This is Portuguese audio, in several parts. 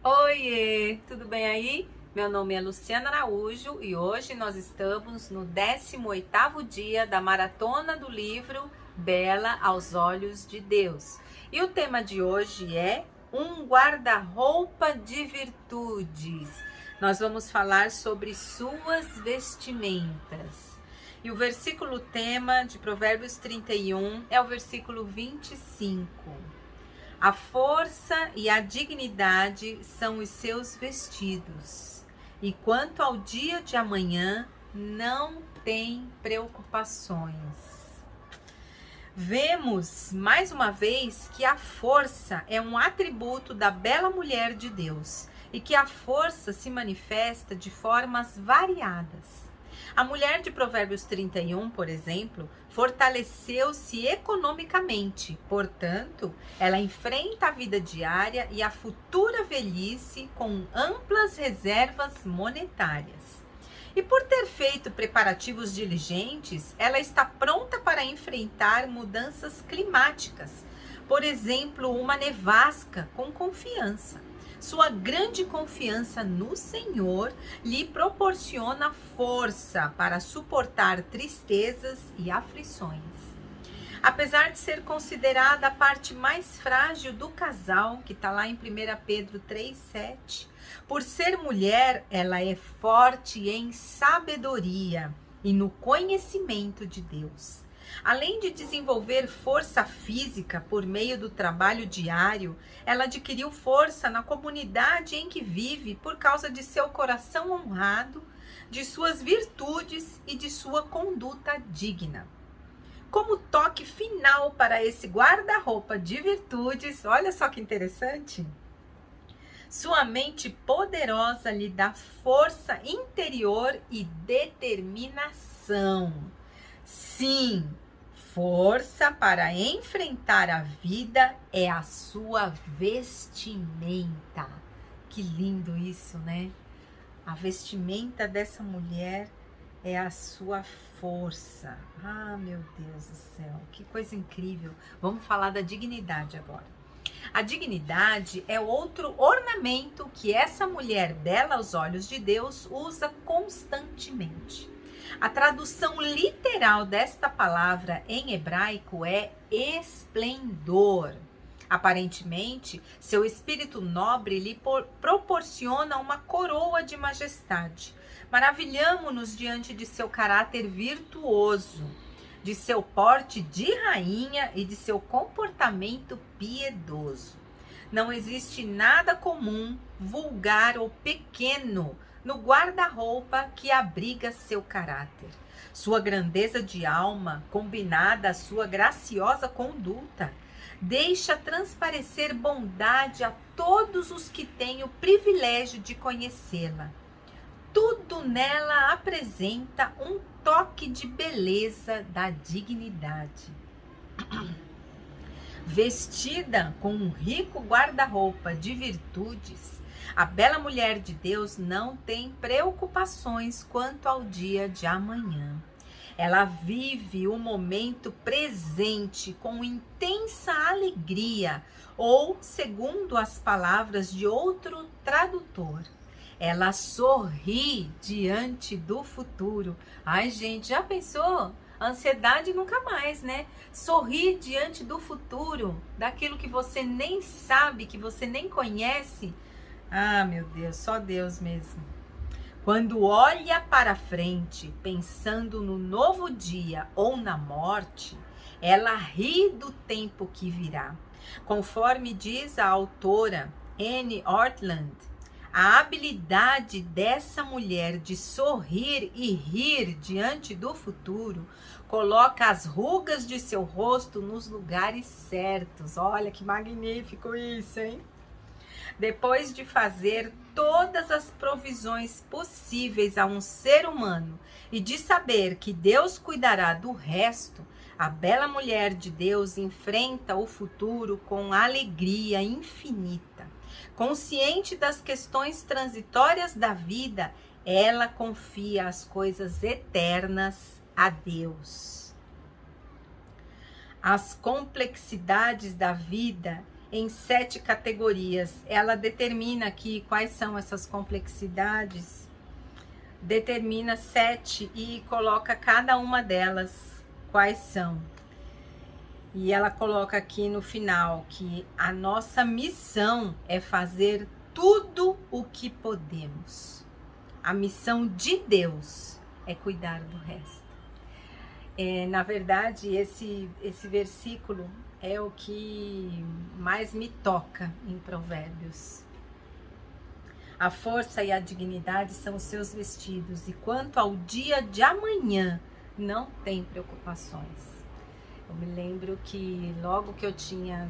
Oiê, tudo bem aí? Meu nome é Luciana Araújo e hoje nós estamos no 18º dia da maratona do livro Bela aos Olhos de Deus. E o tema de hoje é um guarda-roupa de virtudes. Nós vamos falar sobre suas vestimentas. E o versículo tema de Provérbios 31 é o versículo 25. A força e a dignidade são os seus vestidos, e quanto ao dia de amanhã, não tem preocupações. Vemos mais uma vez que a força é um atributo da bela mulher de Deus e que a força se manifesta de formas variadas. A mulher de Provérbios 31, por exemplo, fortaleceu-se economicamente, portanto, ela enfrenta a vida diária e a futura velhice com amplas reservas monetárias. E por ter feito preparativos diligentes, ela está pronta para enfrentar mudanças climáticas, por exemplo, uma nevasca, com confiança. Sua grande confiança no Senhor lhe proporciona força para suportar tristezas e aflições. Apesar de ser considerada a parte mais frágil do casal, que está lá em 1 Pedro 3,7, por ser mulher, ela é forte em sabedoria e no conhecimento de Deus. Além de desenvolver força física por meio do trabalho diário, ela adquiriu força na comunidade em que vive por causa de seu coração honrado, de suas virtudes e de sua conduta digna. Como toque final para esse guarda-roupa de virtudes, olha só que interessante. Sua mente poderosa lhe dá força interior e determinação. Sim, força para enfrentar a vida é a sua vestimenta. Que lindo isso, né? A vestimenta dessa mulher é a sua força. Ah, meu Deus do céu, que coisa incrível. Vamos falar da dignidade agora. A dignidade é outro ornamento que essa mulher bela aos olhos de Deus usa constantemente. A tradução literal desta palavra em hebraico é esplendor. Aparentemente, seu espírito nobre lhe proporciona uma coroa de majestade. Maravilhamo-nos diante de seu caráter virtuoso, de seu porte de rainha e de seu comportamento piedoso. Não existe nada comum, vulgar ou pequeno no guarda-roupa que abriga seu caráter. Sua grandeza de alma, combinada à sua graciosa conduta, deixa transparecer bondade a todos os que têm o privilégio de conhecê-la. Tudo nela apresenta um toque de beleza da dignidade. Vestida com um rico guarda-roupa de virtudes, a bela mulher de Deus não tem preocupações quanto ao dia de amanhã. Ela vive o momento presente com intensa alegria, ou, segundo as palavras de outro tradutor, ela sorri diante do futuro. Ai, gente, já pensou? Ansiedade nunca mais, né? Sorrir diante do futuro, daquilo que você nem sabe, que você nem conhece. Ah, meu Deus, só Deus mesmo. Quando olha para frente, pensando no novo dia ou na morte, ela ri do tempo que virá. Conforme diz a autora Anne Ortland, a habilidade dessa mulher de sorrir e rir diante do futuro coloca as rugas de seu rosto nos lugares certos. Olha que magnífico isso, hein? Depois de fazer todas as provisões possíveis a um ser humano e de saber que Deus cuidará do resto, a bela mulher de Deus enfrenta o futuro com alegria infinita. Consciente das questões transitórias da vida, ela confia as coisas eternas a Deus. As complexidades da vida em 7 categorias. Ela determina aqui quais são essas complexidades, determina 7 e coloca cada uma delas quais são. E ela coloca aqui no final que a nossa missão é fazer tudo o que podemos. A missão de Deus é cuidar do resto. Na verdade, esse versículo é o que mais me toca em Provérbios. A força e a dignidade são os seus vestidos, e quanto ao dia de amanhã, não tem preocupações. Eu me lembro que logo que eu tinha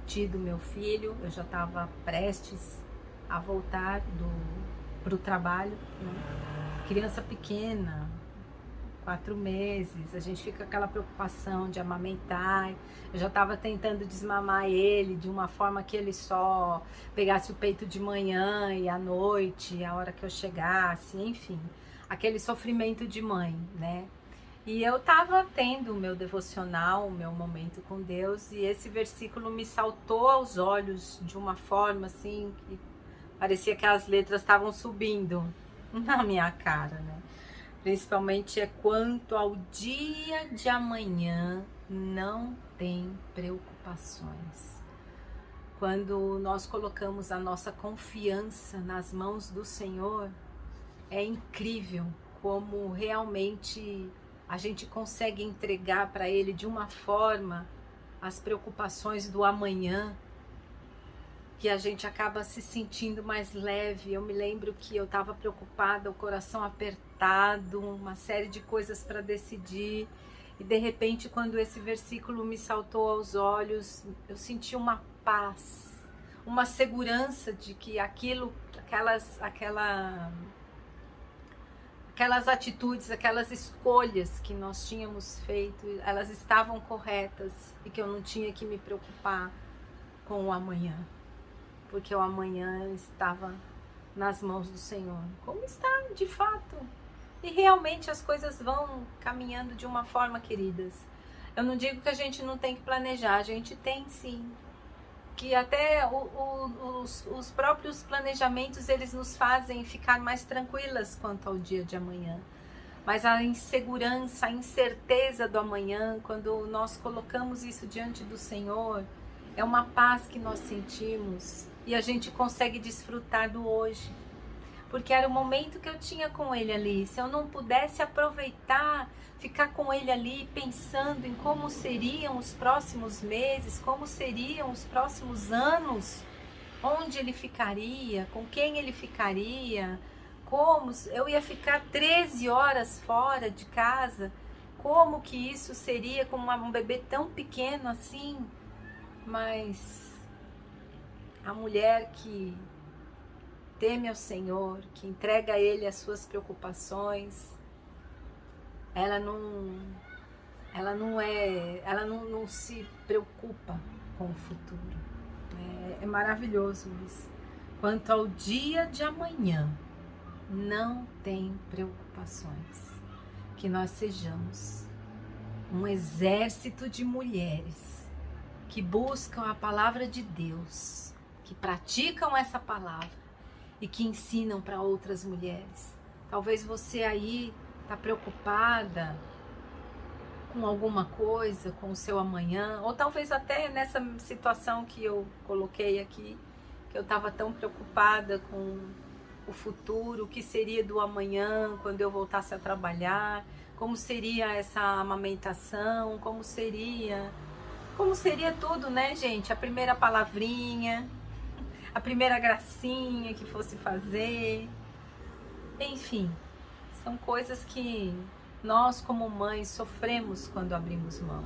tido meu filho, eu já estava prestes a voltar para o trabalho, né? Criança pequena, 4 meses, a gente fica com aquela preocupação de amamentar. Eu já estava tentando desmamar ele de uma forma que ele só pegasse o peito de manhã e à noite, a hora que eu chegasse, enfim, aquele sofrimento de mãe, né? E eu estava tendo o meu devocional, o meu momento com Deus, e esse versículo me saltou aos olhos de uma forma assim que parecia que as letras estavam subindo na minha cara, né? Principalmente é quanto ao dia de amanhã, não tem preocupações. Quando nós colocamos a nossa confiança nas mãos do Senhor, é incrível como realmente a gente consegue entregar para Ele de uma forma as preocupações do amanhã, que a gente acaba se sentindo mais leve. Eu me lembro que eu estava preocupada, o coração apertado, uma série de coisas para decidir, e de repente, quando esse versículo me saltou aos olhos, eu senti uma paz, uma segurança de que aquelas atitudes, aquelas escolhas que nós tínhamos feito, elas estavam corretas e que eu não tinha que me preocupar com o amanhã, porque o amanhã estava nas mãos do Senhor, como está de fato. E realmente as coisas vão caminhando de uma forma, queridas. Eu não digo que a gente não tem que planejar, a gente tem sim. Que até os próprios planejamentos, eles nos fazem ficar mais tranquilas quanto ao dia de amanhã. Mas a insegurança, a incerteza do amanhã, quando nós colocamos isso diante do Senhor, é uma paz que nós sentimos e a gente consegue desfrutar do hoje. Porque era o momento que eu tinha com Ele ali. Se eu não pudesse aproveitar, ficar com Ele ali pensando em como seriam os próximos meses, como seriam os próximos anos, onde Ele ficaria, com quem Ele ficaria, como eu ia ficar 13 horas fora de casa, como que isso seria com um bebê tão pequeno assim. Mas a mulher que teme ao Senhor, que entrega a Ele as suas preocupações, ela não se preocupa com o futuro. É maravilhoso isso. Quanto ao dia de amanhã, não tem preocupações. Que nós sejamos um exército de mulheres que buscam a palavra de Deus, que praticam essa palavra e que ensinam para outras mulheres. Talvez você aí está preocupada com alguma coisa, com o seu amanhã, ou talvez até nessa situação que eu coloquei aqui, que eu estava tão preocupada com o futuro, o que seria do amanhã, quando eu voltasse a trabalhar, como seria essa amamentação, como seria tudo, né, gente? A primeira palavrinha, a primeira gracinha que fosse fazer, enfim, são coisas que nós como mães sofremos quando abrimos mão,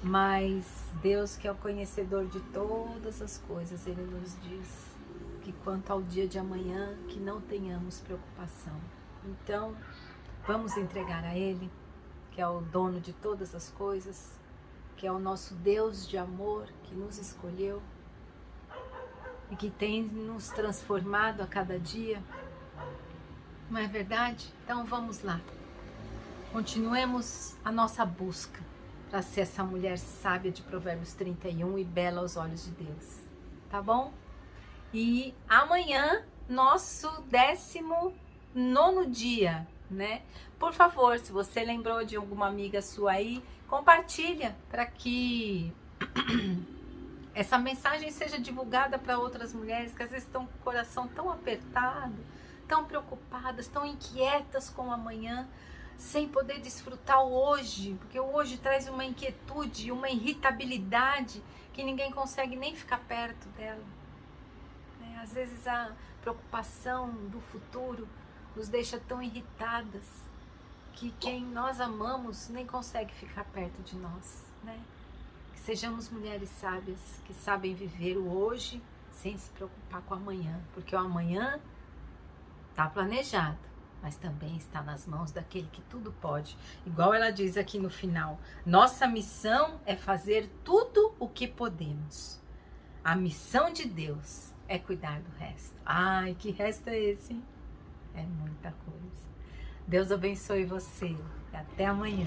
mas Deus, que é o conhecedor de todas as coisas, Ele nos diz que quanto ao dia de amanhã, que não tenhamos preocupação. Então, vamos entregar a Ele, que é o dono de todas as coisas, que é o nosso Deus de amor, que nos escolheu e que tem nos transformado a cada dia. Não é verdade? Então vamos lá. Continuemos a nossa busca. para ser essa mulher sábia de Provérbios 31 e bela aos olhos de Deus, tá bom? E amanhã, nosso 19º dia, né? Por favor, se você lembrou de alguma amiga sua aí, compartilha para que essa mensagem seja divulgada para outras mulheres que às vezes estão com o coração tão apertado, tão preocupadas, tão inquietas com o amanhã, sem poder desfrutar o hoje, porque o hoje traz uma inquietude, uma irritabilidade que ninguém consegue nem ficar perto dela. Às vezes a preocupação do futuro nos deixa tão irritadas que quem nós amamos nem consegue ficar perto de nós, né? Que sejamos mulheres sábias, que sabem viver o hoje sem se preocupar com o amanhã, porque o amanhã está planejado, mas também está nas mãos daquele que tudo pode. Igual ela diz aqui no final, nossa missão é fazer tudo o que podemos. A missão de Deus é cuidar do resto. Ai, que resto é esse, hein? É muita coisa. Deus abençoe você. Até amanhã.